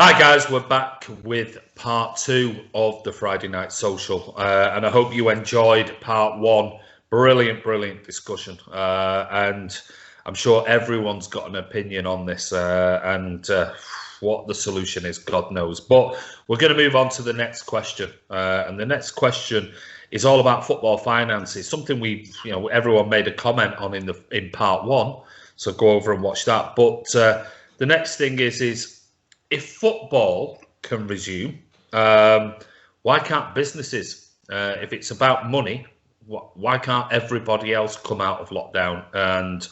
Hi guys, we're back with part 2 of the Friday Night Social, and I hope you enjoyed part 1. Brilliant discussion, and I'm sure everyone's got an opinion on this, and what the solution is, God knows. But we're going to move on to the next question, and the next question is all about football finances. Something everyone made a comment on in part 1, so go over and watch that. But the next thing is if football can resume, why can't businesses? If it's about money, why can't everybody else come out of lockdown and,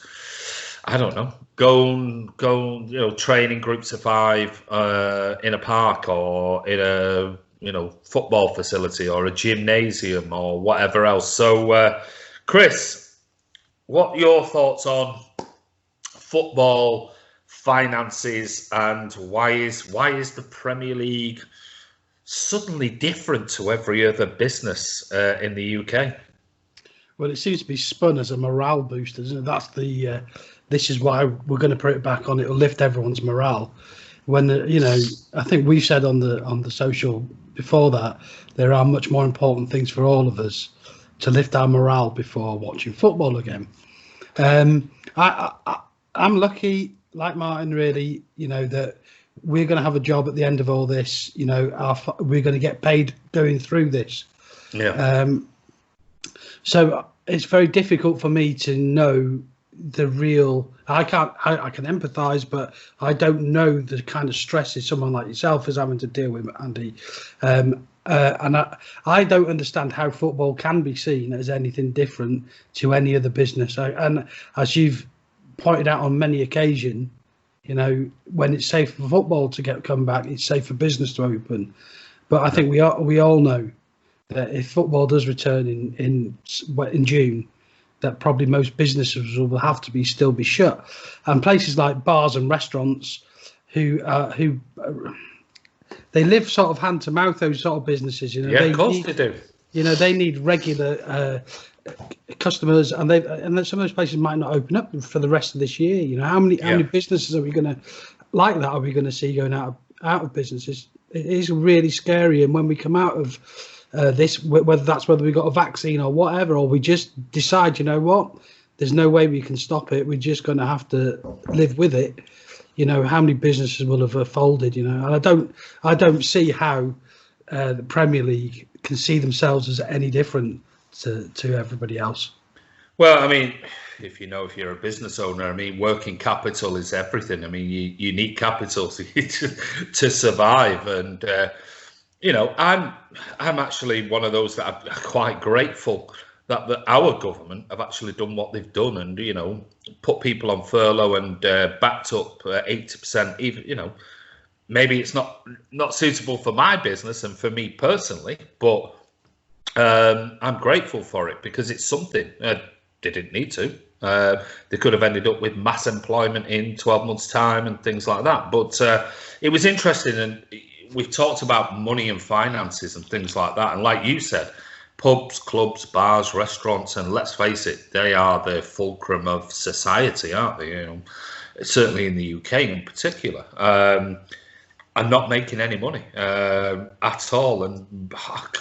I don't know, go train in groups of 5 in a park or in a football facility or a gymnasium or whatever else? So, Chris, what are your thoughts on football finances, and why is the Premier League suddenly different to every other business in the UK? Well, it seems to be spun as a morale booster, isn't it? That's the this is why we're going to put it back on. It'll lift everyone's morale. When I think we said on the social before that there are much more important things for all of us to lift our morale before watching football again. I'm lucky, like Martin, really, that we're going to have a job at the end of all this. We're going to get paid going through this. Yeah. So it's very difficult for me to know the real. I can empathise, but I don't know the kind of stresses someone like yourself is having to deal with, Andy. And I don't understand how football can be seen as anything different to any other business. And as you've pointed out on many occasions, when it's safe for football to come back, it's safe for business to open. But I think we all know that if football does return in June, that probably most businesses will have to still be shut, and places like bars and restaurants, who they live sort of hand to mouth. Those sort of businesses, of course they do. They need regular customers, and some of those places might not open up for the rest of this year. How many businesses are we going to like that? Are we going to see going out of businesses? It is really scary. And when we come out of this, whether we got a vaccine or whatever, or we just decide, there's no way we can stop it, we're just going to have to live with it. How many businesses will have folded? And I don't see how the Premier League can see themselves as any different to everybody else. Well, I mean, if you're a business owner, working capital is everything. You need capital to survive, and I'm actually one of those that are quite grateful that our government have actually done what they've done, and put people on furlough and backed up 80%. Even maybe it's not suitable for my business and for me personally, but I'm grateful for it because it's something. They didn't need to. They could have ended up with mass employment in 12 months' time and things like that. But it was interesting, and we've talked about money and finances and things like that. And like you said, pubs, clubs, bars, restaurants, and let's face it, they are the fulcrum of society, aren't they? Certainly in the UK in particular. And not making any money at all, and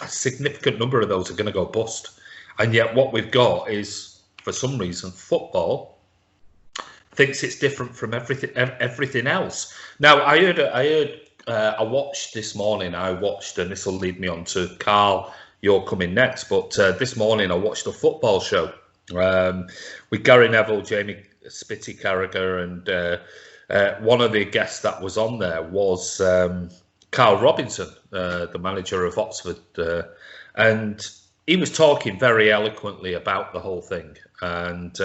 a significant number of those are going to go bust. And yet what we've got is, for some reason, football thinks it's different from everything else. Now, I watched this morning, and this will lead me on to Karl, you're coming next, but this morning I watched a football show with Gary Neville, Jamie Spitty Carragher, and one of the guests that was on there was Karl Robinson, the manager of Oxford, and he was talking very eloquently about the whole thing. And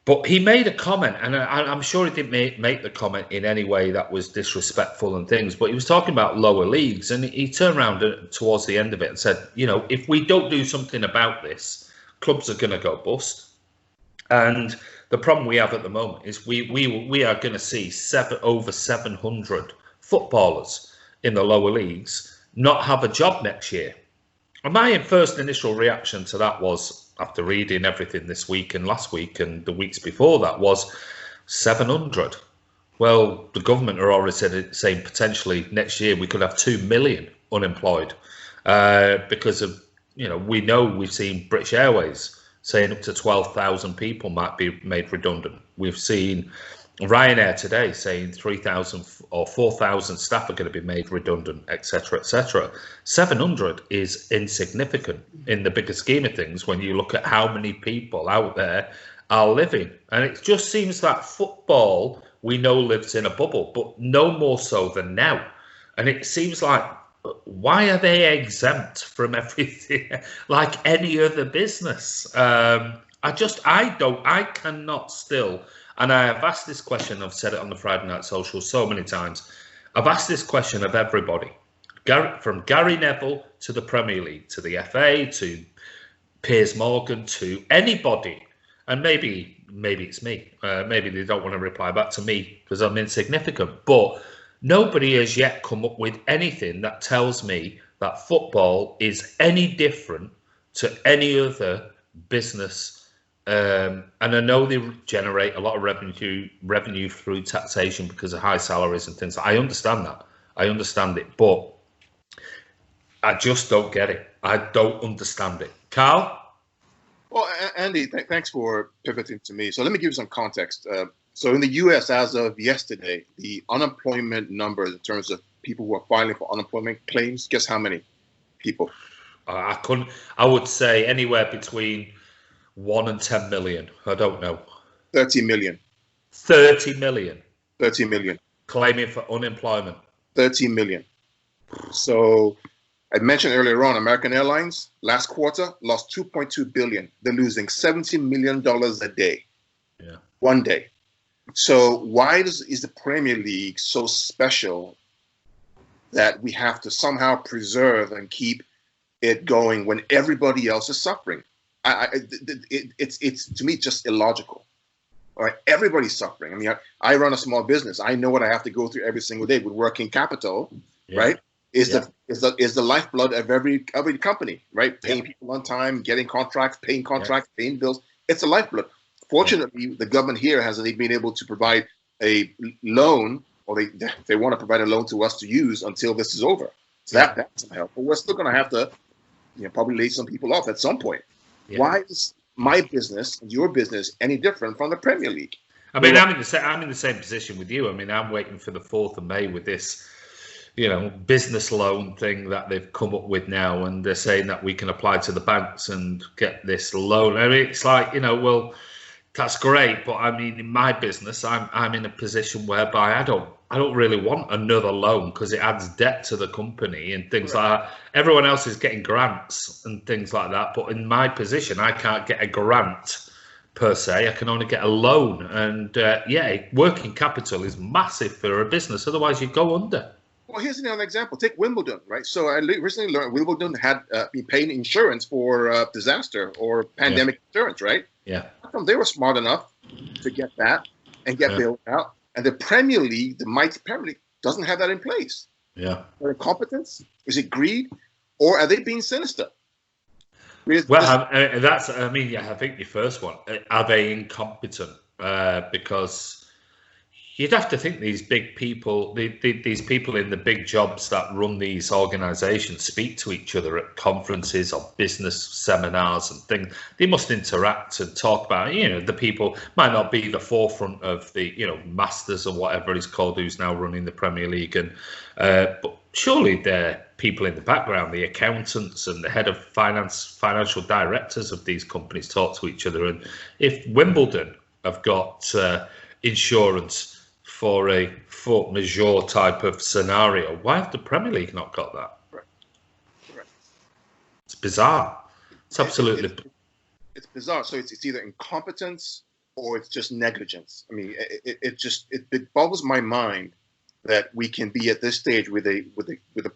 but he made a comment, and I'm sure he didn't make the comment in any way that was disrespectful and things, but he was talking about lower leagues, and he turned around towards the end of it and said, if we don't do something about this, clubs are going to go bust. And the problem we have at the moment is we are going to see over 700 footballers in the lower leagues not have a job next year. And my first initial reaction to that was, after reading everything this week and last week and the weeks before that, was 700. Well, the government are already saying potentially next year we could have 2 million unemployed because of, we've seen British Airways saying up to 12,000 people might be made redundant. We've seen Ryanair today saying 3,000 or 4,000 staff are going to be made redundant, etc., etc. 700 is insignificant in the bigger scheme of things when you look at how many people out there are living. And it just seems that football, we know, lives in a bubble, but no more so than now. And it seems like, why are they exempt from everything like any other business? I cannot still. And I have asked this question, I've said it on the Friday Night Social so many times. I've asked this question of everybody, from Gary Neville to the Premier League, to the FA, to Piers Morgan, to anybody. And maybe it's me. Maybe they don't want to reply back to me because I'm insignificant. But nobody has yet come up with anything that tells me that football is any different to any other business. And I know they generate a lot of revenue through taxation because of high salaries and things. I understand that. I understand it, but I just don't get it. I don't understand it. Karl? Well, Andy, thanks for pivoting to me. So let me give you some context. So in the U.S., as of yesterday, the unemployment numbers in terms of people who are filing for unemployment claims, guess how many people? I would say anywhere between 1 and 10 million. I don't know. 30 million. 30 million. 30 million. Claiming for unemployment. 30 million. So I mentioned earlier on, American Airlines last quarter lost 2.2 billion. They're losing $70 million a day. Yeah. One day. So why is the Premier League so special that we have to somehow preserve and keep it going when everybody else is suffering? It's to me just illogical. All right, everybody's suffering. I mean, I run a small business. I know what I have to go through every single day with working capital, right? Is the lifeblood of every company, right? Paying people on time, getting contracts, paying bills. It's a lifeblood. Fortunately, the government here hasn't been able to provide a loan, or they want to provide a loan to us to use until this is over. So that's some help. But we're still going to have to, probably lay some people off at some point. Yeah. Why is my business and your business any different from the Premier League? I mean, I'm in the same position with you. I mean, I'm waiting for the 4th of May with this, business loan thing that they've come up with now, and they're saying that we can apply to the banks and get this loan. I mean, it's like, well, that's great, but I mean, in my business, I'm in a position whereby I don't really want another loan because it adds debt to the company and things like that. Everyone else is getting grants and things like that, but in my position, I can't get a grant per se. I can only get a loan, and working capital is massive for a business. Otherwise, you go under. Well, here's another example. Take Wimbledon, right? So I recently learned Wimbledon had been paying insurance for disaster or pandemic insurance, right? Yeah. How come they were smart enough to get that and get bailed out? And the Premier League, the mighty Premier League, doesn't have that in place. Yeah. Are incompetence? Is it greed? Or are they being sinister? I think your first one, are they incompetent? Because you'd have to think these big people, these people in the big jobs that run these organisations speak to each other at conferences or business seminars and things. They must interact and talk about, the people might not be the forefront of the, Masters or whatever he's called, who's now running the Premier League. And but surely they're people in the background, the accountants and the head of financial directors of these companies talk to each other. And if Wimbledon have got insurance for a force majeure type of scenario, why have the Premier League not got that? Right. It's bizarre. It's absolutely. It's bizarre. So it's either incompetence or it's just negligence. I mean, it boggles my mind that we can be at this stage with a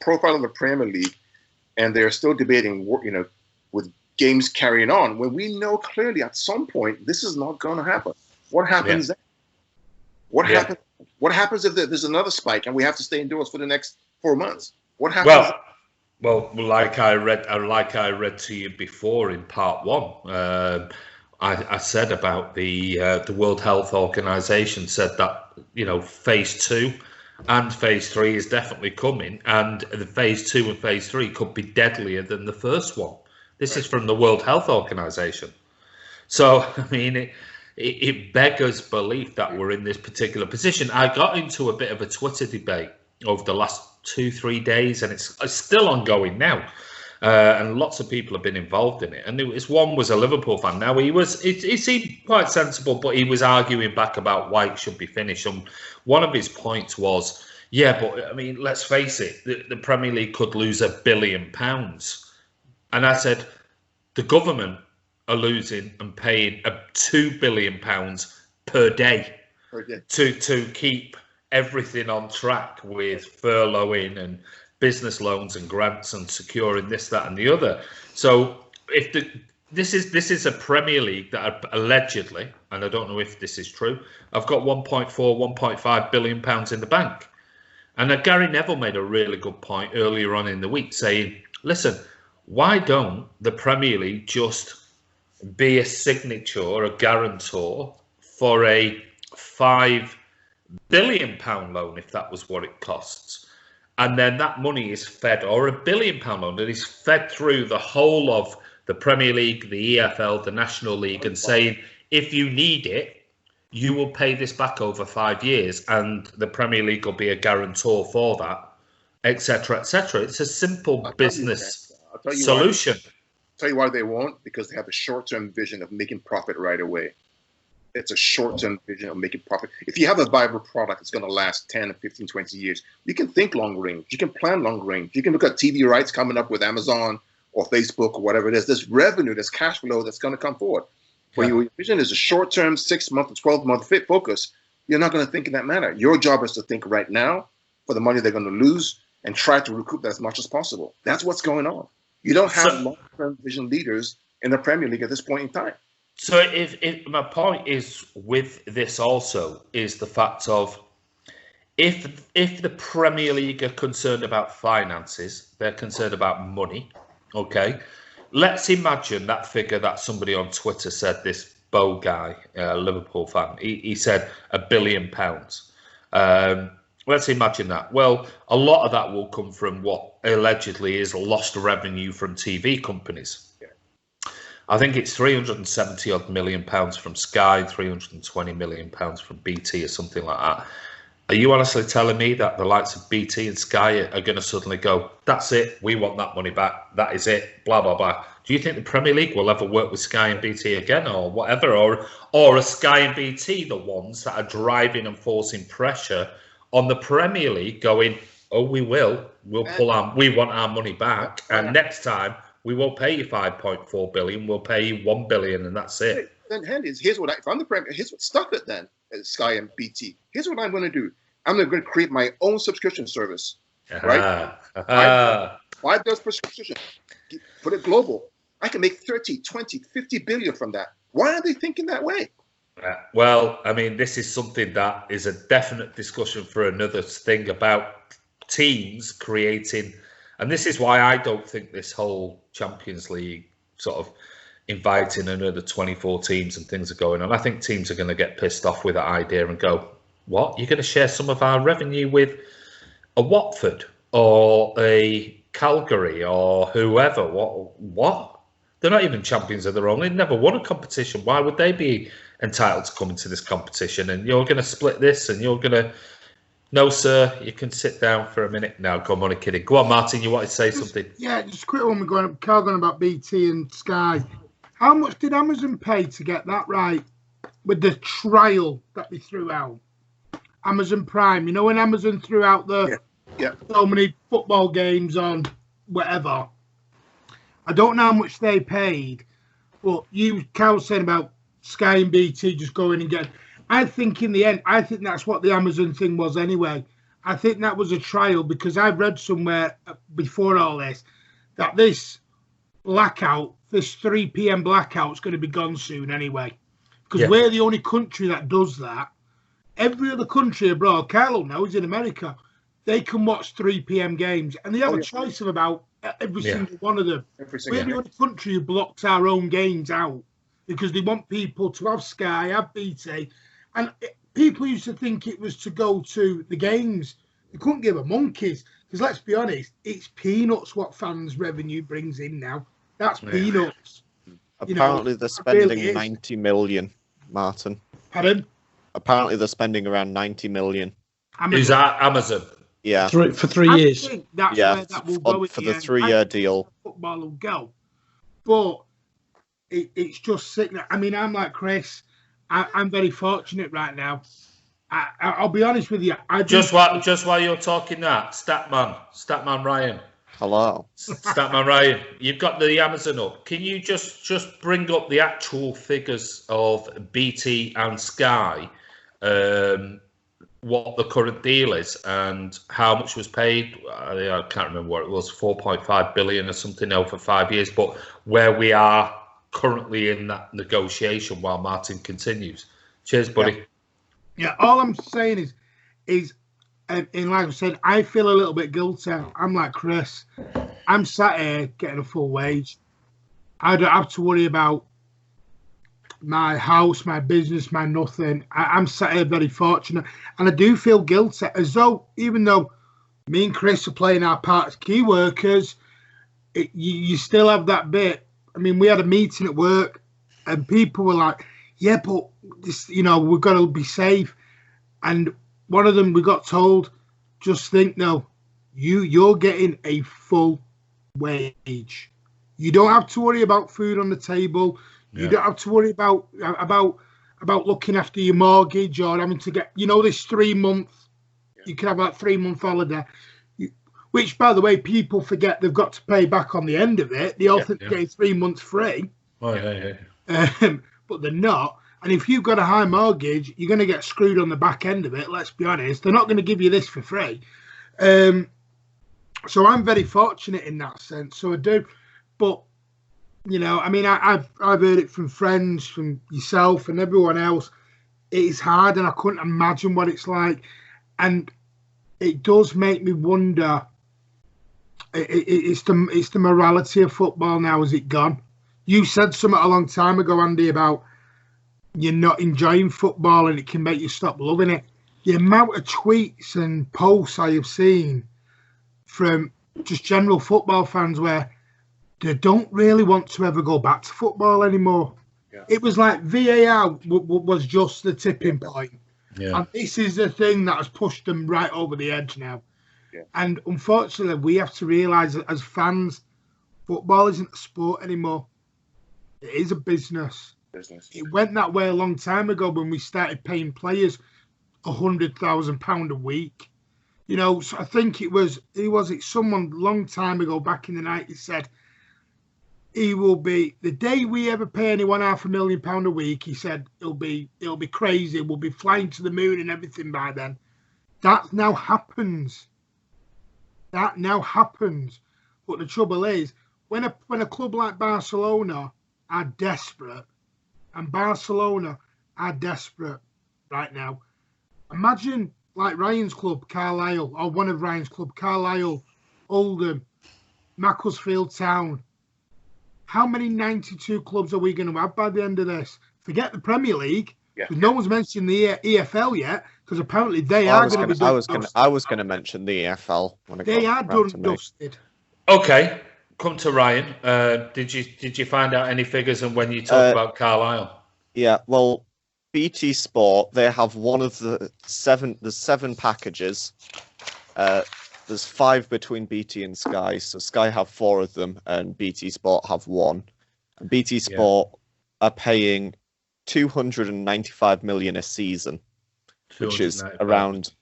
profile of the Premier League, and they're still debating, with games carrying on when we know clearly at some point this is not going to happen. What happens then? What happens if there's another spike and we have to stay indoors for the next 4 months? What happens? Well, like I read to you before in part one, I said about the World Health Organization said that, you know, phase 2 and phase 3 is definitely coming, and the phase 2 and phase 3 could be deadlier than the first one. This is from the World Health Organization. So, I mean, it beggars belief that we're in this particular position. I got into a bit of a Twitter debate over the last 2-3 days, and it's still ongoing now. And lots of people have been involved in it. And one was a Liverpool fan. Now, he seemed quite sensible, but he was arguing back about why it should be finished. And one of his points was, yeah, but I mean, let's face it, the Premier League could lose £1 billion. And I said, the government are losing and paying £2 billion per day to keep everything on track with furloughing and business loans and grants and securing this, that, and the other. So if this is a Premier League that allegedly, and I don't know if this is true, I've got 1.5 billion pounds in the bank. And Gary Neville made a really good point earlier on in the week, saying, listen, why don't the Premier League just be a signature or a guarantor for a £5 billion loan, if that was what it costs? And then that money is fed, or £1 billion loan that is fed through the whole of the Premier League, the EFL, the National League, and saying, if you need it, you will pay this back over 5 years, and the Premier League will be a guarantor for that, etc., etc. It's a simple business solution. I'll tell you why they won't, because they have a short-term vision of making profit right away. It's a short-term vision of making profit. If you have a viable product that's going to last 10, 15, 20 years, you can think long range. You can plan long range. You can look at TV rights coming up with Amazon or Facebook or whatever it is. There's revenue, there's cash flow that's going to come forward. When your vision is a short-term, 6-month to 12-month fit focus, you're not going to think in that manner. Your job is to think right now for the money they're going to lose and try to recoup that as much as possible. That's what's going on. You don't have long-term vision leaders in the Premier League at this point in time. So if my point is with this also is the fact of if the Premier League are concerned about finances, they're concerned about money, okay? Let's imagine that figure that somebody on Twitter said, this Bo guy, Liverpool fan, he said £1 billion. Let's imagine that. Well, a lot of that will come from what allegedly is lost revenue from TV companies. I think it's 370 odd million pounds from Sky, 320 million pounds from BT or something like that. Are you honestly telling me that the likes of BT and Sky are going to suddenly go, that's it, we want that money back, that is it, blah, blah, blah? Do you think the Premier League will ever work with Sky and BT again or whatever? Or are Sky and BT the ones that are driving and forcing pressure on the Premier League going, oh, we want our money back, and next time we won't pay you 5.4 billion, we'll pay you 1 billion, and that's it. Then here's what if I'm the Premier, here's what, stop it then, Sky and BT. Here's what I'm going to do. I'm going to create my own subscription service, right? $5 per subscription. Put it global. I can make 30, 20, 50 billion from that. Why are they thinking that way? Well, I mean, this is something that is a definite discussion for another thing about teams creating, and this is why I don't think this whole Champions League sort of inviting another 24 teams and things are going on. I think teams are going to get pissed off with that idea and go, what? You're going to share some of our revenue with a Watford or a Calgary or whoever? What? They're not even champions of their own. They never won a competition. Why would they be entitled to come into this competition? And you're going to split this and you're going to... No, sir, you can sit down for a minute now. Go on, kidding. Go on, Martin, you wanted to say something? Yeah, just a quick one. We're going, Karl going about BT and Sky. How much did Amazon pay to get that right with the trial that they threw out? Amazon Prime. You know when Amazon threw out so many football games on whatever? I don't know how much they paid, but Karl was saying about Sky and BT just going and getting... I think in the end, I think that's what the Amazon thing was anyway. I think that was a trial because I've read somewhere before all this that this blackout, this 3 p.m. blackout is going to be gone soon anyway. Because we're the only country that does that. Every other country abroad, Karl now is in America, they can watch 3 p.m. games and they have a choice of about every single one of them. We're the only country who blocks our own games out because they want people to have Sky, have BT, and people used to think it was to go to the games. They couldn't give a monkeys, because let's be honest, it's peanuts what fans' revenue brings in now. That's peanuts. Apparently, they're spending 90 million, Martin. Pardon? Apparently, they're spending around 90 million. Is that Amazon? Yeah. For 3 years. I think that's where that will go for the 3-year deal. Football will go. But it's just sickening. I mean, I'm like Chris. I'm very fortunate right now. I'll be honest with you. Just while you're talking that, Statman Ryan. Hello. Statman Ryan, you've got the Amazon up. Can you just bring up the actual figures of BT and Sky, what the current deal is and how much was paid? I can't remember what it was, 4.5 billion or something now for 5 years, but where we are currently in that negotiation while Martin continues. Cheers, buddy. Yeah, all I'm saying is, and like I said, I feel a little bit guilty. I'm like Chris. I'm sat here getting a full wage. I don't have to worry about my house, my business, my nothing. I'm sat here very fortunate. And I do feel guilty, as though, even though me and Chris are playing our part as key workers, you still have that bit. I mean, we had a meeting at work and people were like, yeah, but this, we've got to be safe. And one of them, we got told, just think, no, you're getting a full wage. You don't have to worry about food on the table. You don't have to worry about looking after your mortgage or having to get, this 3 month. You can have that 3 month holiday, which, by the way, people forget they've got to pay back on the end of it. They all think they're getting 3 months free. Oh, yeah. But they're not. And if you've got a high mortgage, you're going to get screwed on the back end of it. Let's be honest. They're not going to give you this for free. So I'm very fortunate in that sense. So I do. But, I mean, I've heard it from friends, from yourself and everyone else. It is hard and I couldn't imagine what it's like. And it does make me wonder, it's the morality of football now. Has it gone? You said something a long time ago, Andy, about you're not enjoying football and it can make you stop loving it. The amount of tweets and posts I have seen from just general football fans where they don't really want to ever go back to football anymore. Yeah. It was like VAR was just the tipping point. Yeah. And this is the thing that has pushed them right over the edge now. Yeah. And unfortunately, we have to realise that as fans, football isn't a sport anymore. It is a business. It went that way a long time ago when we started paying players £100,000 a week. So I think someone long time ago back in the 90s said he will be, the day we ever pay anyone £500,000 a week, he said it'll be crazy. We'll be flying to the moon and everything by then. That now happens. But the trouble is, when a club like Barcelona are desperate, and Barcelona are desperate right now. Imagine like Ryan's club, Carlisle, or one of Ryan's club, Carlisle, Oldham, Macclesfield Town. How many 92 clubs are we going to have by the end of this? Forget the Premier League. Yeah. No one's mentioned the EFL yet, because apparently they are going to be done. I was going to mention the EFL when they are done dusted. Okay. Come to Ryan. Did you find out any figures and when you talk about Carlisle? Yeah, well, BT Sport, they have one of the seven packages. There's 5 between BT and Sky, so Sky have 4 of them and BT Sport have 1. And BT Sport are paying 295 million a season, which is around,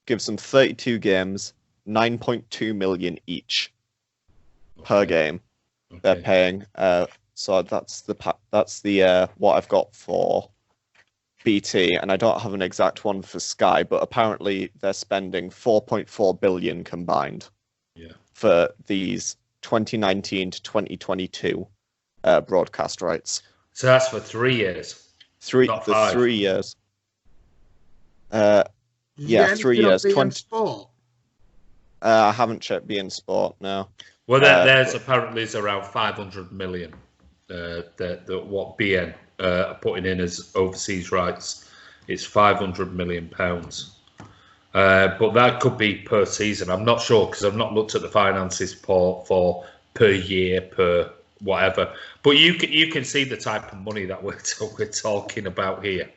gives them 32 games, 9.2 million each. Per game, they're paying. So that's the what I've got for BT, and I don't have an exact one for Sky, but apparently they're spending 4.4 billion combined for these 2019 to 2022 broadcast rights. So that's for 3 years. 3 years. 3 years. 20. Sport? I haven't checked beIN Sport now. Well, theirs apparently is around 500 million. What beIN are putting in as overseas rights. It's £500 million. But that could be per season. I'm not sure because I've not looked at the finances for per year, per whatever. But you can see the type of money that we're talking about here.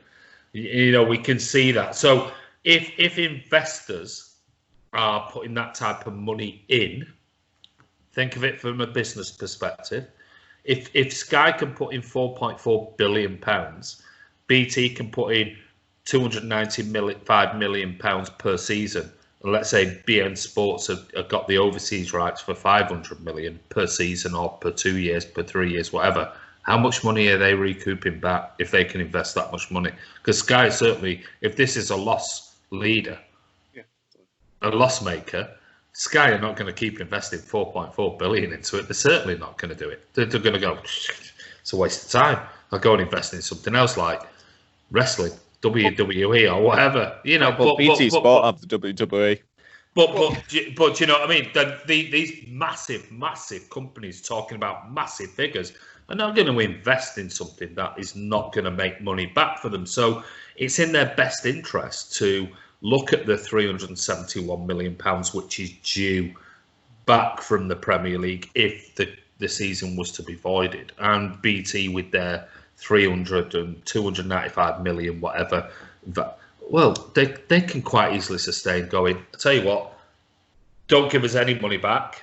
You know, we can see that. So if investors are putting that type of money in, think of it from a business perspective. If Sky can put in £4.4 billion, BT can put in £295 million per season. And let's say BN Sports have got the overseas rights for £500 million per season, or per 2 years, per 3 years, whatever. How much money are they recouping back if they can invest that much money? Because Sky certainly, if this is a loss leader, a loss maker, Sky are not going to keep investing 4.4 billion into it. They're certainly not going to do it. They're going to go, it's a waste of time. I'll go and invest in something else like wrestling, WWE or whatever, you know. But BT Sport have the WWE. But you know what I mean? These massive companies talking about massive figures are not going to invest in something that is not going to make money back for them. So it's in their best interest to look at the £371 million, which is due back from the Premier League if the season was to be voided, and BT with their 300 and 295 million, whatever. Well, they can quite easily sustain going, I tell you what, don't give us any money back.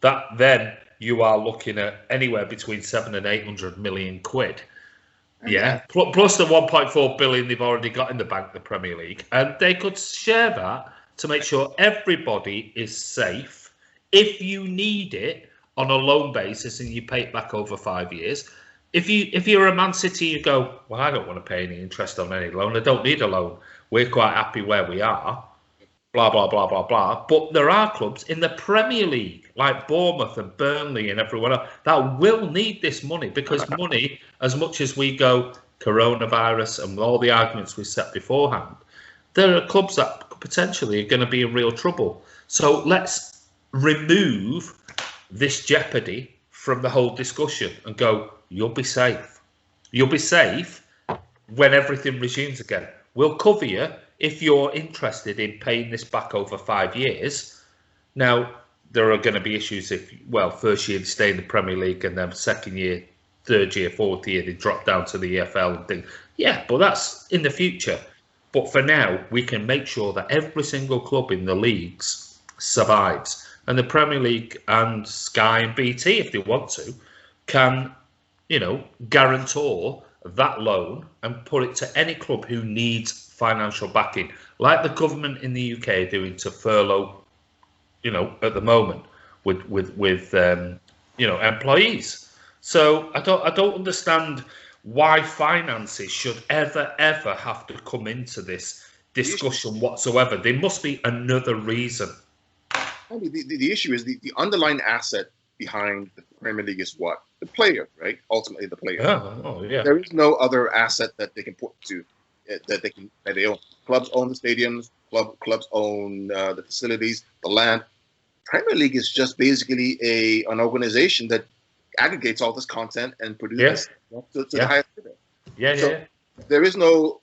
Then you are looking at anywhere between 700 and 800 million quid. Yeah, plus the 1.4 billion they've already got in the bank, the Premier League, and they could share that to make sure everybody is safe. If you need it on a loan basis and you pay it back over 5 years, if you're a Man City, you go, well, I don't want to pay any interest on any loan. I don't need a loan. We're quite happy where we are. Blah blah blah blah blah. But there are clubs in the Premier League like Bournemouth and Burnley and everyone else that will need this money, because money, as much as we go coronavirus and all the arguments we set beforehand, there are clubs that potentially are going to be in real trouble. So let's remove this jeopardy from the whole discussion and go, you'll be safe. You'll be safe when everything resumes again. We'll cover you if you're interested in paying this back over 5 years. Now, there are going to be issues if, well, first year they stay in the Premier League, and then second year, third year, fourth year, they drop down to the EFL and things. Yeah, but that's in the future. But for now, we can make sure that every single club in the leagues survives. And the Premier League and Sky and BT, if they want to, can, you know, guarantor that loan and put it to any club who needs financial backing, like the government in the UK are doing to furlough, you know, at the moment with you know, employees. So I don't understand why finances should ever have to come into this discussion whatsoever. There must be another reason. The issue is the underlying asset behind the Premier League is what? The player, right? Ultimately, the player. Oh, yeah. There is no other asset that they can put to that they own. Clubs own the stadiums. Clubs own the facilities, the land. Premier League is just basically an organization that aggregates all this content and produces to the highest level. So there is no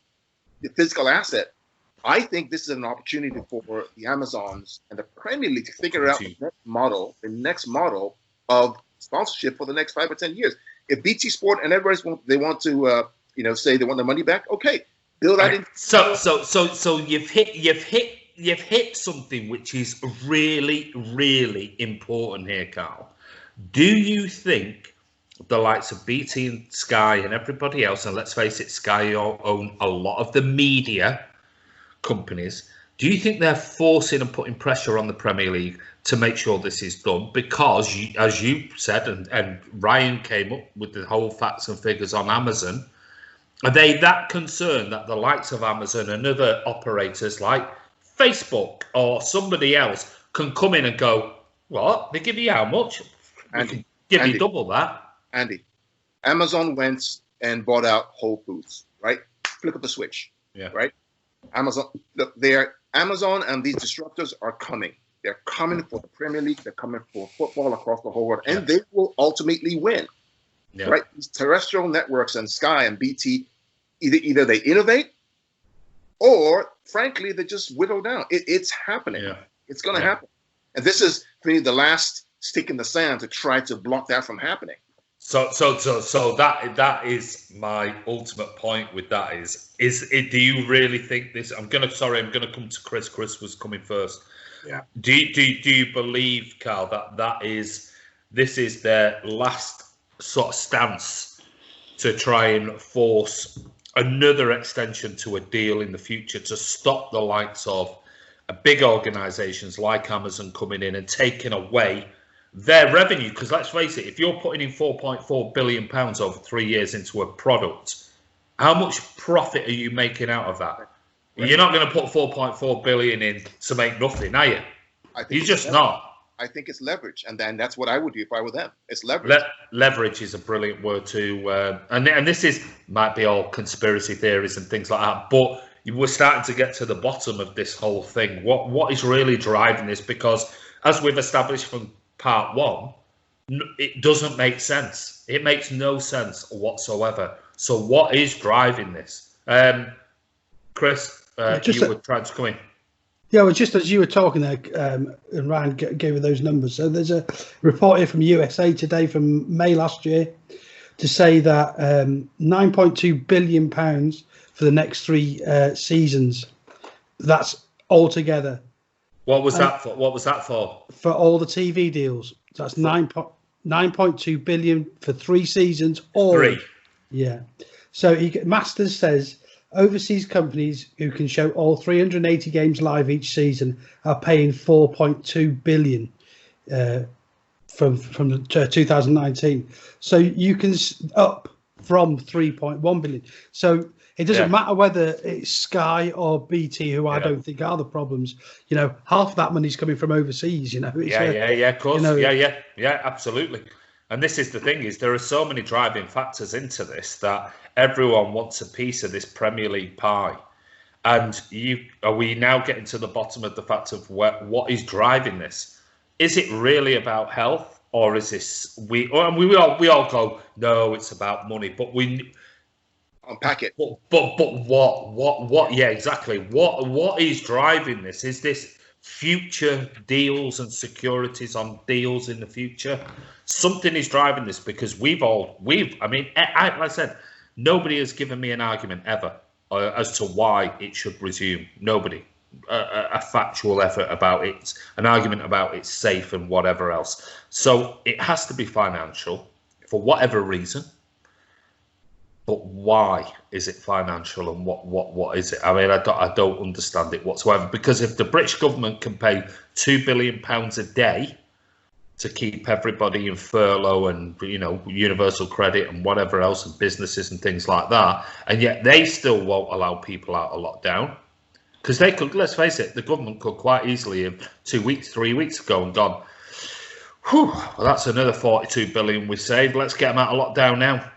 physical asset. I think this is an opportunity for the Amazons and the Premier League to figure out the next model of sponsorship for the next 5 or 10 years. If BT Sport and everybody want to say they want their money back, okay, build that in. So you've hit something which is really, really important here, Karl. Do you think the likes of BT and Sky and everybody else, and let's face it, Sky own a lot of the media companies, do you think they're forcing and putting pressure on the Premier League to make sure this is done? Because, as you said, and Ryan came up with the whole facts and figures on Amazon, are they that concerned that the likes of Amazon and other operators like Facebook or somebody else can come in and go, what? They give you how much? Andy, give you double that. Andy, Amazon went and bought out Whole Foods, right? Flip of the switch, right? Amazon, look, Amazon and these disruptors are coming. They're coming for the Premier League. They're coming for football across the whole world, and they will ultimately win. Yeah. right? These terrestrial networks and Sky and BT, either they innovate, or frankly they just whittle down. It's happening. Yeah. It's going to happen, and this is for me the last stick in the sand to try to block that from happening. So that is my ultimate point with that is it, do you really think this? I'm gonna come to Chris. Chris was coming first. Yeah. Do you believe, Karl, that this is their last sort of stance to try and force another extension to a deal in the future to stop the likes of big organisations like Amazon coming in and taking away their revenue? Because let's face it, if you're putting in £4.4 billion over 3 years into a product, how much profit are you making out of that? Right. You're not going to put 4.4 billion in to make nothing, are you? You're just not. I think it's leverage, and then that's what I would do if I were them. It's leverage. Leverage is a brilliant word too, and this might be all conspiracy theories and things like that, but we're starting to get to the bottom of this whole thing. What is really driving this? Because as we've established from part one, it doesn't make sense. It makes no sense whatsoever. So what is driving this? Chris, you were trying to come in. Yeah, well, just as you were talking there, and Ryan gave me those numbers. So there's a report here from USA Today from May last year to say that £9.2 billion for the next 3 seasons. That's altogether. What was that for? What was that for? For all the TV deals. That's 9.2 billion for 3 seasons. Or 3. Yeah. So Masters says overseas companies who can show all 380 games live each season are paying 4.2 billion from 2019. So you can up from 3.1 billion. So it doesn't matter whether it's Sky or BT, who I don't think are the problems. You know, half of that money's coming from overseas. You know. Of course. You know, yeah, absolutely. And this is the thing: is there are so many driving factors into this that everyone wants a piece of this Premier League pie. And are we now getting to the bottom of the fact of what is driving this? Is it really about health, or is this we all go, no, it's about money, but we unpack it. But what? Yeah, exactly. What is driving this? Is this future deals and securities on deals in the future? Something is driving this, because I mean, like I said, nobody has given me an argument ever as to why it should resume. Nobody. A factual effort about it, an argument about it's safe and whatever else. So it has to be financial for whatever reason. But why is it financial, and what is it? I mean, I don't understand it whatsoever. Because if the British government can pay £2 billion a day to keep everybody in furlough and, you know, universal credit and whatever else, and businesses and things like that, and yet they still won't allow people out of lockdown, because they could, let's face it, the government could quite easily have 2 weeks, 3 weeks ago and gone, whew, well, that's another 42 billion we saved. Let's get them out of lockdown now.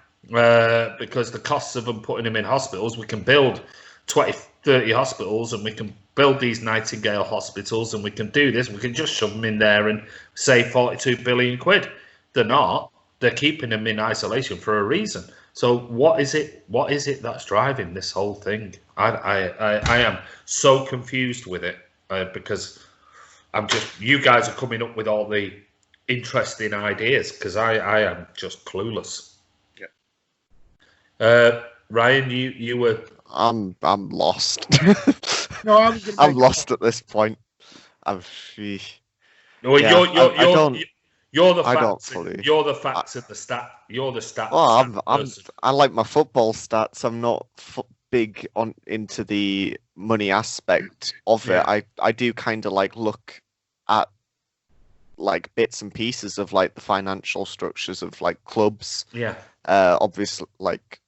Because the costs of them putting them in hospitals, we can build 20, 30 hospitals, and we can build these Nightingale hospitals, and we can do this. We can just shove them in there and save 42 billion quid. They're not. They're keeping them in isolation for a reason. So what is it? What is it that's driving this whole thing? I am so confused with it, because you guys are coming up with all the interesting ideas, because I am just clueless. Ryan, you were. I'm lost. No, I'm lost at this point. No, you're the facts. You're the facts and the stat. You're the stats. Well, I like my football stats. I'm not big into the money aspect of it. I do kind of like look at like bits and pieces of like the financial structures of like clubs. Yeah. Obviously, like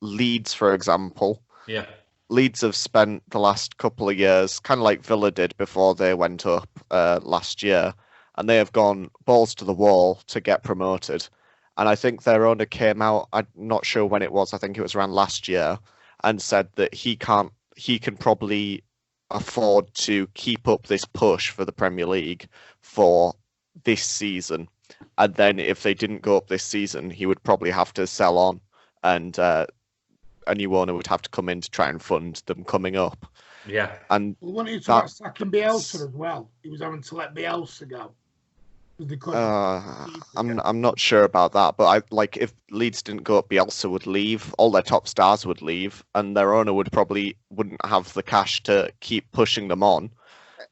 Leeds, for example. Yeah. Leeds have spent the last couple of years, kind of like Villa did before they went up last year, and they have gone balls to the wall to get promoted. And I think their owner came out, I'm not sure when it was, I think it was around last year, and said that he can probably afford to keep up this push for the Premier League for this season. and then if they didn't go up this season, he would probably have to sell on, and a new owner would have to come in to try and fund them coming up. Yeah. And we wanted to about sacking Bielsa as well. He was having to let Bielsa go. I'm not sure about that, but if Leeds didn't go up, Bielsa would leave, all their top stars would leave, and their owner wouldn't have the cash to keep pushing them on.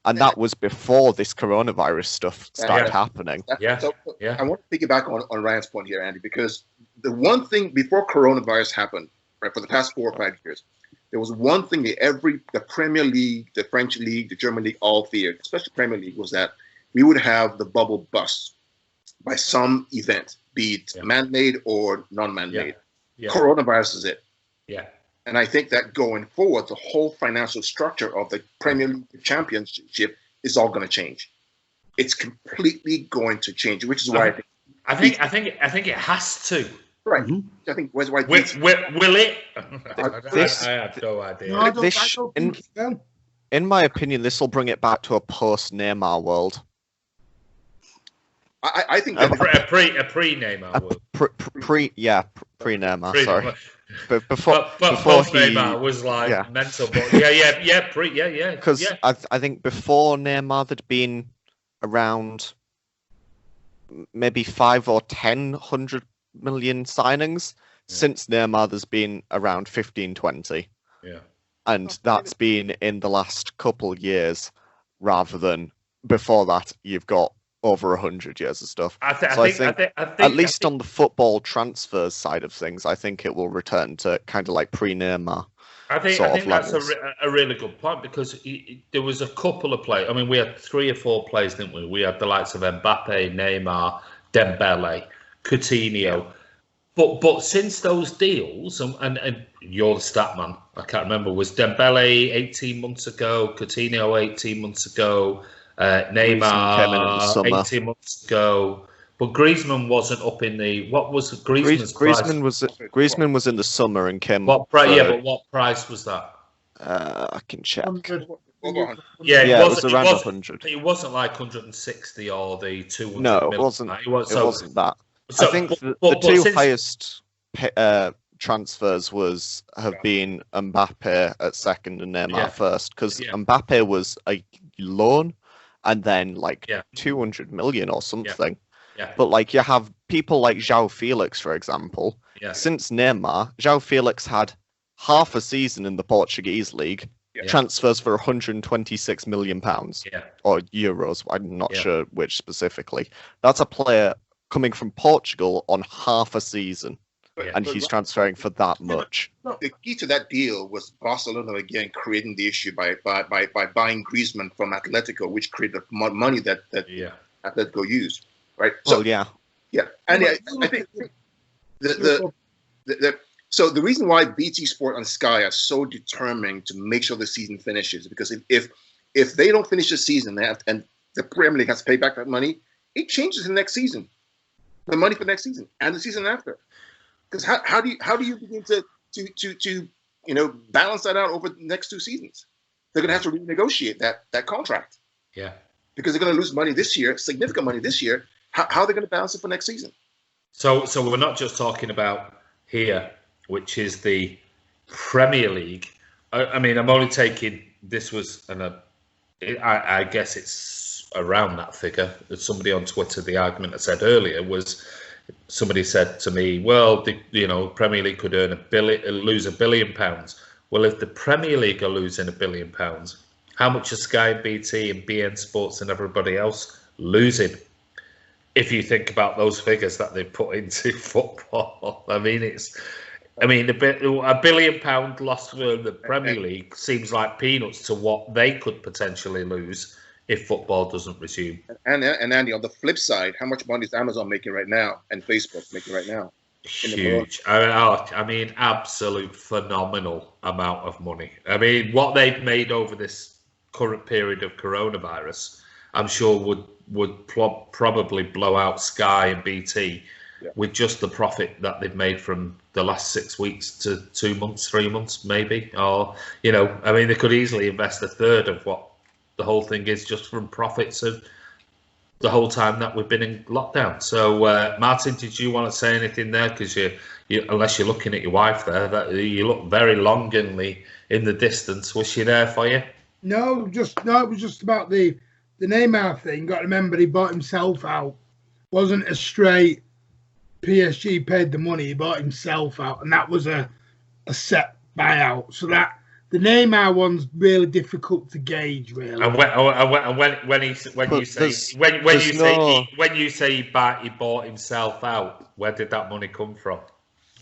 And that was before this coronavirus stuff started happening. So I want to piggyback on Ryan's point here, Andy, because the one thing before coronavirus happened, right, for the past 4 or 5 years, there was one thing that the Premier League, the French League, the German League all feared, especially Premier League, was that we would have the bubble bust by some event, be it man-made or non-man-made. Yeah. Coronavirus is it. Yeah. And I think that going forward, the whole financial structure of the Premier League Championship is all going to change. It's completely going to change, which is why I think it has to. Right. Mm-hmm. I think why will it? I have no idea. In my opinion, this will bring it back to a post-Neymar world. I think a pre-Neymar world. Pre-Neymar. Sorry. But before Neymar was like mental. But Because I think before Neymar, there'd been around maybe 5 or 100 million signings. Since Neymar, there's been around 15, 20. Yeah. And that's been in the last couple years, rather than before that. You've got over 100 years of stuff. I think at least on the football transfers side of things, I think it will return to kind of like pre-Neymar. I think that's a really good point, because there was a couple of players. I mean, we had 3 or 4 players, didn't we? We had the likes of Mbappe, Neymar, Dembele, Coutinho. But since those deals, and you're the stat man, I can't remember, was Dembele 18 months ago, Coutinho 18 months ago, Neymar 18 months ago, but Griezmann wasn't up in the. What was Griezmann's price? Griezmann was in the summer and came. But what price was that? I can check. Yeah, it was around 100. It wasn't like 160 or the 200. No, it wasn't. It wasn't that. I think the two highest transfers have been Mbappe at second and Neymar first, because Mbappe was a loan and then 200 million or something. Yeah. But you have people like João Felix, for example. Yeah. Since Neymar, João Felix had half a season in the Portuguese league, transfers for 126 million pounds or euros. I'm not sure which specifically. That's a player coming from Portugal on half a season, and he's transferring for that much. The key to that deal was Barcelona again creating the issue by buying Griezmann from Atletico, which created money that Atletico used. Right. So and I think so the reason why BT Sport and Sky are so determined to make sure the season finishes, because if they don't finish the season, and the Premier League has to pay back that money, it changes the next season, the money for next season and the season after. Because how do you begin to balance that out over the next 2 seasons? They're going to have to renegotiate that contract. Yeah. Because they're going to lose money this year, significant money this year. How are they going to balance it for next season? So we're not just talking about here, which is the Premier League. I mean, I'm only taking this was I guess it's around that figure. Somebody on Twitter, the argument I said earlier was, somebody said to me, well, Premier League could lose £1 billion. Well, if the Premier League are losing £1 billion, how much are Sky, BT, and BN Sports and everybody else losing? If you think about those figures that they put into football, I mean, £1 billion loss for the Premier League seems like peanuts to what they could potentially lose if football doesn't resume. And Andy, on the flip side, how much money is Amazon making right now and Facebook making right now? Huge. I mean, absolute phenomenal amount of money. I mean, what they've made over this current period of coronavirus, I'm sure would probably blow out Sky and BT with just the profit that they've made from the last 6 weeks to 2 months, 3 months, maybe. Or, I mean, they could easily invest a third of what the whole thing is just from profits of the whole time that we've been in lockdown. So, Martin, did you want to say anything there? Because you, unless you're looking at your wife there, that you look very longingly in the distance. Was she there for you? No, it was just about the Neymar thing. Got to remember, he bought himself out. Wasn't a straight PSG paid the money. He bought himself out, and that was a set buyout. So that the Neymar one's really difficult to gauge, really. And when you say he bought himself out, where did that money come from?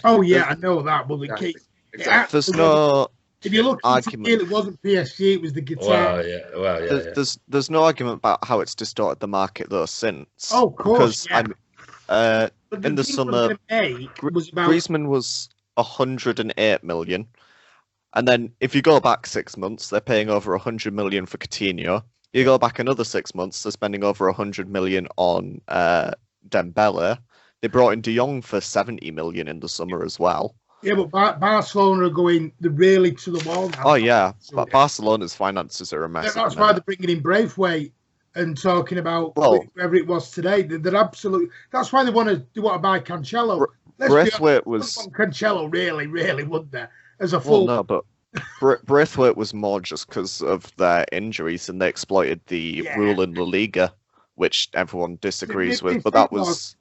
Oh yeah, I know that. But there's no. If you look at the deal, it wasn't PSG, it was the guitar. There's no argument about how it's distorted the market though since. Oh, of course. Because in the summer, Griezmann was 108 million, and then if you go back 6 months, they're paying over 100 million for Coutinho. You go back another 6 months, they're spending over 100 million on Dembele. They brought in De Jong for 70 million in the summer as well. Yeah, but Barcelona are going really to the wall now. Oh, yeah. But Barcelona's finances are a mess. That's why they're bringing in Braithwaite and talking about whoever it was today. They're absolutely... That's why they want to buy Cancelo. Braithwaite was... Cancelo, really, wouldn't they? As a full... Well, no, but Braithwaite was more just because of their injuries, and they exploited the rule in La Liga, which everyone disagrees with. But that's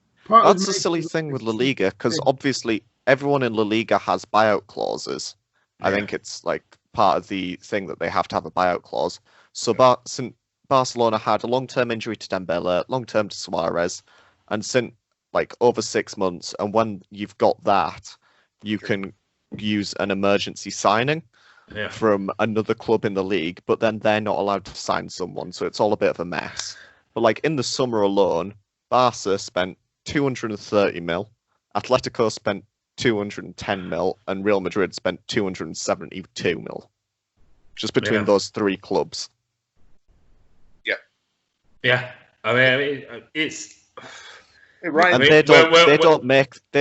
a silly thing with La Liga, because obviously... everyone in La Liga has buyout clauses. I think it's like part of the thing that they have to have a buyout clause. So Barcelona had a long-term injury to Dembele, long-term to Suarez, and since like over 6 months. And when you've got that, you can use an emergency signing from another club in the league, but then they're not allowed to sign someone. So it's all a bit of a mess. But like in the summer alone, Barca spent 230 mil, Atletico spent 210 mil, and Real Madrid spent 272 mil, just between those three clubs. Yeah. I mean, it's right. And they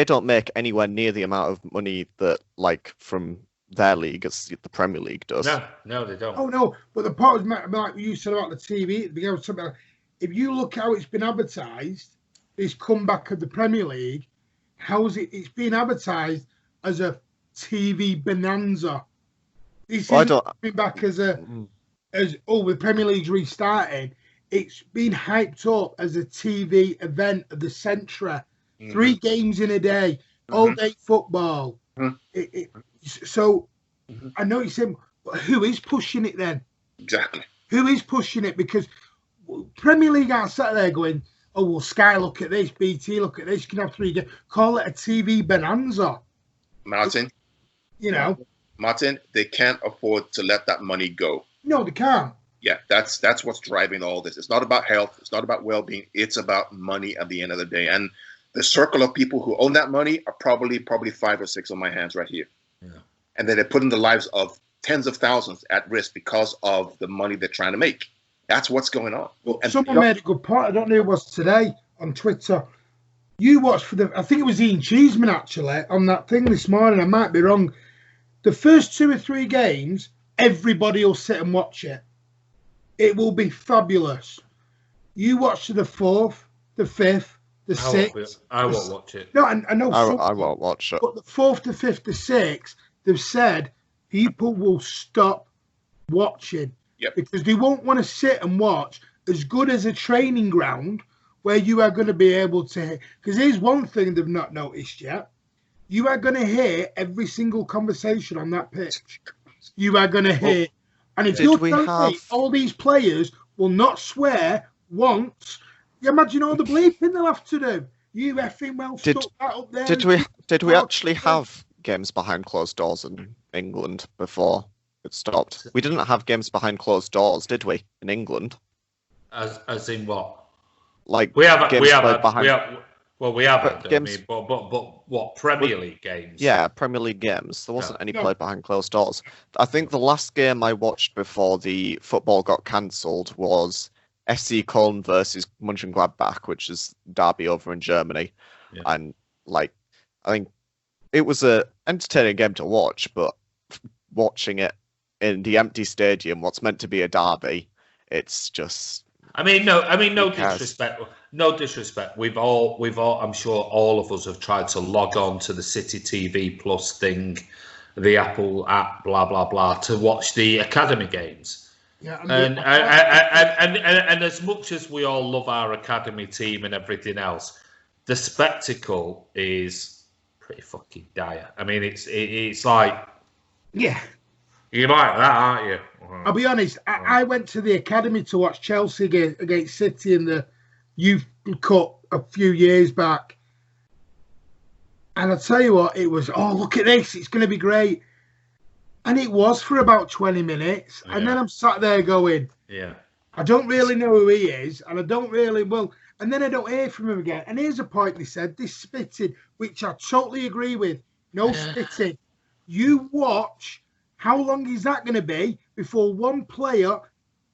don't make anywhere near the amount of money that like from their league as the Premier League does. No, they don't. Oh no, but the part is like you said about the TV. If you look how it's been advertised, this comeback of the Premier League. How is it? It's being advertised as a TV bonanza. This is coming back as the Premier League's restarting. It's been hyped up as a TV event of the century. 3 games in a day, all day football. So I know you're saying, but who is pushing it then? Exactly. Who is pushing it? Because Premier League aren't sat there going, oh, well, Sky, look at this. BT, look at this. You can have 3 games. Call it a TV bonanza. Martin. Martin, they can't afford to let that money go. No, they can't. Yeah, that's what's driving all this. It's not about health. It's not about well-being. It's about money at the end of the day. And the circle of people who own that money are probably 5 or 6 on my hands right here. Yeah. And then they're putting the lives of tens of thousands at risk because of the money they're trying to make. That's what's going on. Someone made a good point. I don't know who it was today on Twitter. You watched I think it was Ian Cheeseman actually, on that thing this morning. I might be wrong. The first 2 or 3 games, everybody will sit and watch it. It will be fabulous. You watch the 4th, the 5th, the 6th. I won't watch it. No, I know. I won't watch it. But the 4th, the 5th, the 6th, they've said people will stop watching. Yep. Because they won't want to sit and watch as good as a training ground where you are going to be able to... Because here's one thing they've not noticed yet. You are going to hear every single conversation on that pitch. You are going to hear... And if you're telling me all these players will not swear once, you imagine all the bleeping they'll have to do. You effing well stuck that up there. Did we actually have games behind closed doors in England before it stopped? We didn't have games behind closed doors, did we, in England? As in what? Like we have games games. But what Premier League games? Yeah, Premier League games. There wasn't any played behind closed doors. I think the last game I watched before the football got cancelled was FC Köln versus Mönchengladbach, which is derby over in Germany, and like I think it was a entertaining game to watch, but watching it in the empty stadium, what's meant to be a derby, it's just I mean, no Because- disrespect. No disrespect. We've all. I'm sure all of us have tried to log on to the City TV Plus thing, the Apple app, blah blah blah, to watch the academy games. Yeah, And as much as we all love our academy team and everything else, the spectacle is pretty fucking dire. I mean, it's like, yeah. you like that, aren't you? I'll be honest. I went to the academy to watch Chelsea against City in the Youth Cup a few years back, and I tell you what, it was. Oh, look at this! It's going to be great, and it was for about 20 minutes, and then I'm sat there going, yeah, I don't really know who he is, and I don't really and then I don't hear from him again. And here's a point they said: this spitting, which I totally agree with. No spitting. You watch. How long is that going to be before one player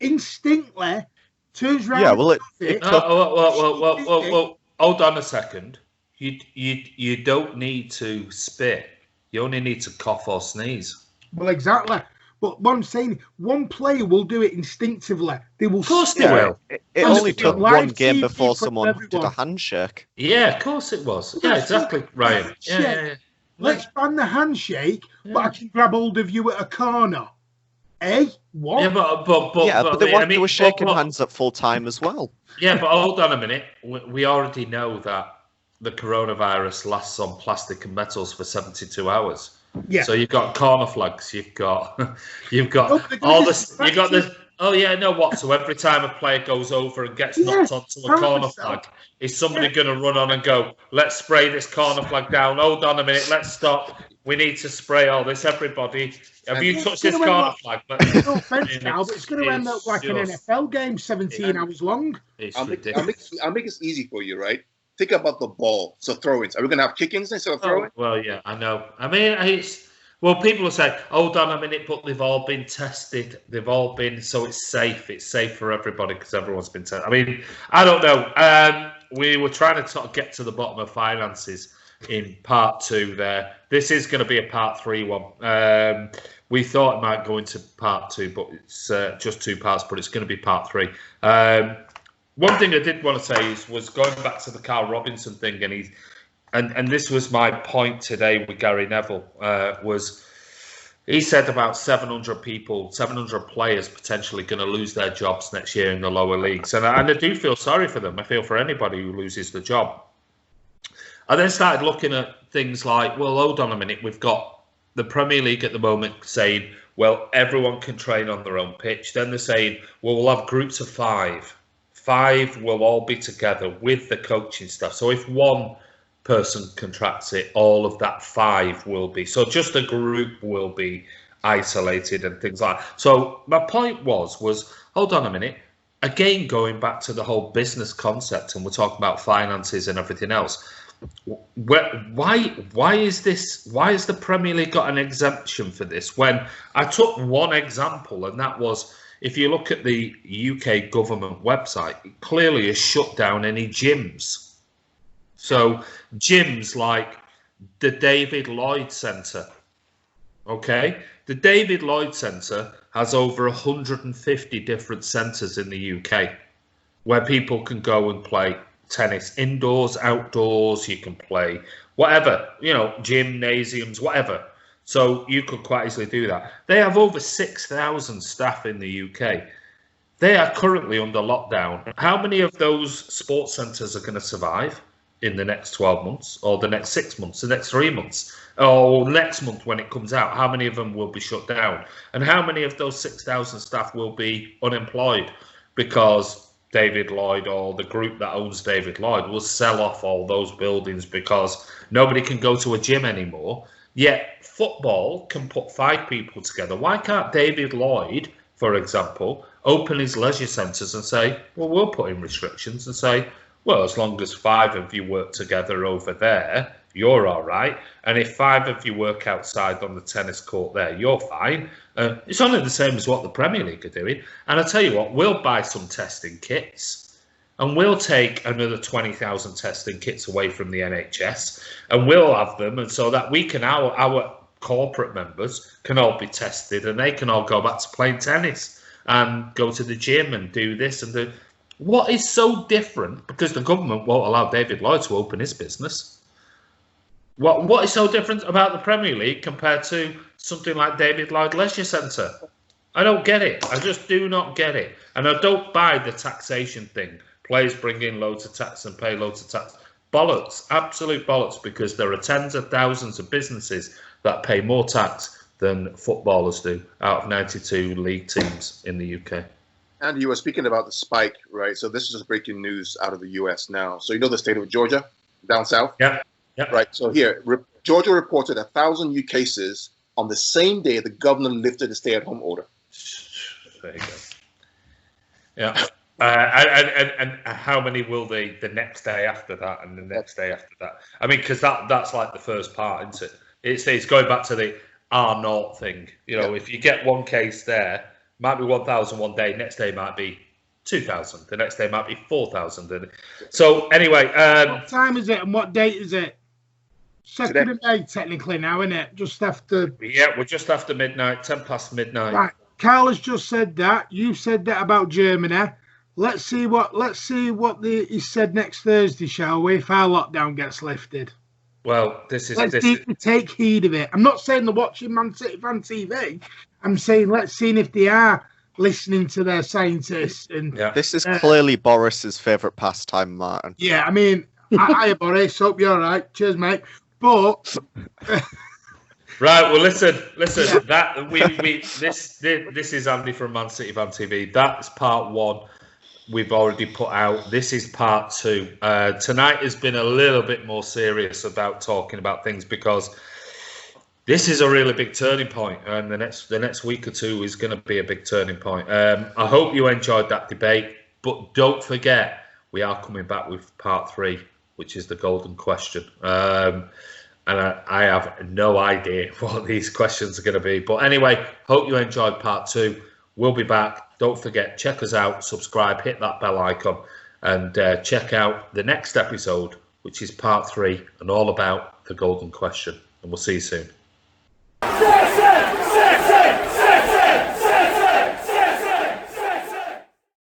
instinctively turns around? Yeah, well, it took. well, hold on a second. You don't need to spit. You only need to cough or sneeze. Well, exactly. But what I'm saying, one player will do it instinctively. They will. Of course they will. It only took live one game TV before for someone did everyone. a handshake. Yeah, of course it was. Yeah, exactly, Ryan. Yeah. Let's ban the handshake, but I can grab hold of you at a corner. Eh? What? Yeah, but they were shaking hands at full time as well. Yeah, but hold on a minute. We already know that the coronavirus lasts on plastic and metals for 72 hours. Yeah. So you've got corner flags. You've got but all this. You got this. Oh yeah, no what? So every time a player goes over and gets knocked onto a corner flag, is somebody going to run on and go, let's spray this corner flag down? Hold on a minute, let's stop. We need to spray all this. Everybody, have you touched this corner flag? No offense, Karl, but it's going to end up like an NFL game, 17 hours long. I'll make this easy for you, right? Think about the ball. So throw-ins. Are we going to have kick-ins instead of throw-ins? Well, yeah, I know. I mean, people will say, hold on a minute, but they've all been tested. They've all been, so it's safe. It's safe for everybody because everyone's been tested. I mean, I don't know. We were trying to sort of get to the bottom of finances in part 2 there. This is going to be a part 3 one. We thought it might go into part 2, but it's just 2 parts, but it's going to be part 3. One thing I did want to say was going back to the Karl Robinson thing, and this was my point today with Gary Neville, was he said about 700 players potentially going to lose their jobs next year in the lower leagues. And I do feel sorry for them. I feel for anybody who loses the job. I then started looking at things like, well, hold on a minute. We've got the Premier League at the moment saying, well, everyone can train on their own pitch. Then they're saying, well, we'll have groups of 5. 5 will all be together with the coaching staff. So if one person contracts it, all of that 5 will be. So just a group will be isolated and things like that. So my point was hold on a minute. Again, going back to the whole business concept, and we're talking about finances and everything else. Why is this? Why has the Premier League got an exemption for this? When I took one example, and that was, if you look at the UK government website, it clearly has shut down any gyms. So gyms like the David Lloyd Centre, okay? The David Lloyd Centre has over 150 different centres in the UK where people can go and play tennis, indoors, outdoors, you can play whatever, gymnasiums, whatever. So you could quite easily do that. They have over 6,000 staff in the UK. They are currently under lockdown. How many of those sports centres are going to survive in the next 12 months or the next 6 months, the next 3 months, or next month when it comes out? How many of them will be shut down? And how many of those 6,000 staff will be unemployed because David Lloyd or the group that owns David Lloyd will sell off all those buildings because nobody can go to a gym anymore? Yet football can put 5 people together. Why can't David Lloyd, for example, open his leisure centres and say, well, we'll put in restrictions and say, well, as long as 5 of you work together over there, you're all right. And if 5 of you work outside on the tennis court there, you're fine. It's only the same as what the Premier League are doing. And I tell you what, we'll buy some testing kits and we'll take another 20,000 testing kits away from the NHS and we'll have them. And so that we can, our corporate members can all be tested and they can all go back to playing tennis and go to the gym and do this and do. What is so different? Because the government won't allow David Lloyd to open his business. What is so different about the Premier League compared to something like David Lloyd Leisure Centre? I don't get it. I just do not get it. And I don't buy the taxation thing. Players bring in loads of tax and pay loads of tax. Bollocks, absolute bollocks, because there are tens of thousands of businesses that pay more tax than footballers do out of 92 league teams in the UK. And you were speaking about the spike, right? So this is just breaking news out of the US now. So you know the state of Georgia, down south? Yeah. Right. So here, Georgia reported 1,000 new cases on the same day the governor lifted the stay-at-home order. There you go. Yeah. And how many will they the next day after that and the next day after that? I mean, because that's like the first part, isn't it? It's going back to the R0 thing. You know, if you get one case there, might be 1,000 one day, next day might be 2,000, the next day might be 4,000. So anyway, what time is it and what date is it? 2nd of May, technically now, isn't it? Just after. Yeah, we're just after midnight, 10 past midnight. Right. Karl has just said that. You said that about Germany. Let's see what he said next Thursday, shall we? If our lockdown gets lifted. Well, this is. Let's see if we take heed of it. I'm not saying they're watching Man City fan TV. I'm saying let's see if they are listening to their scientists. And this is clearly Boris's favourite pastime, Martin. Yeah, I mean, hi Boris. Hope you're all right. Cheers, mate. But right, well, listen. Yeah. That this is Andy from Man City Fan TV. That's part 1. We've already put out. This is part 2. Tonight has been a little bit more serious about talking about things because this is a really big turning point, and the next week or two is going to be a big turning point. I hope you enjoyed that debate, but don't forget we are coming back with part 3, which is the golden question. And I have no idea what these questions are going to be. But anyway, hope you enjoyed part 2. We'll be back. Don't forget, check us out, subscribe, hit that bell icon, and check out the next episode, which is part 3 and all about the golden question. And we'll see you soon.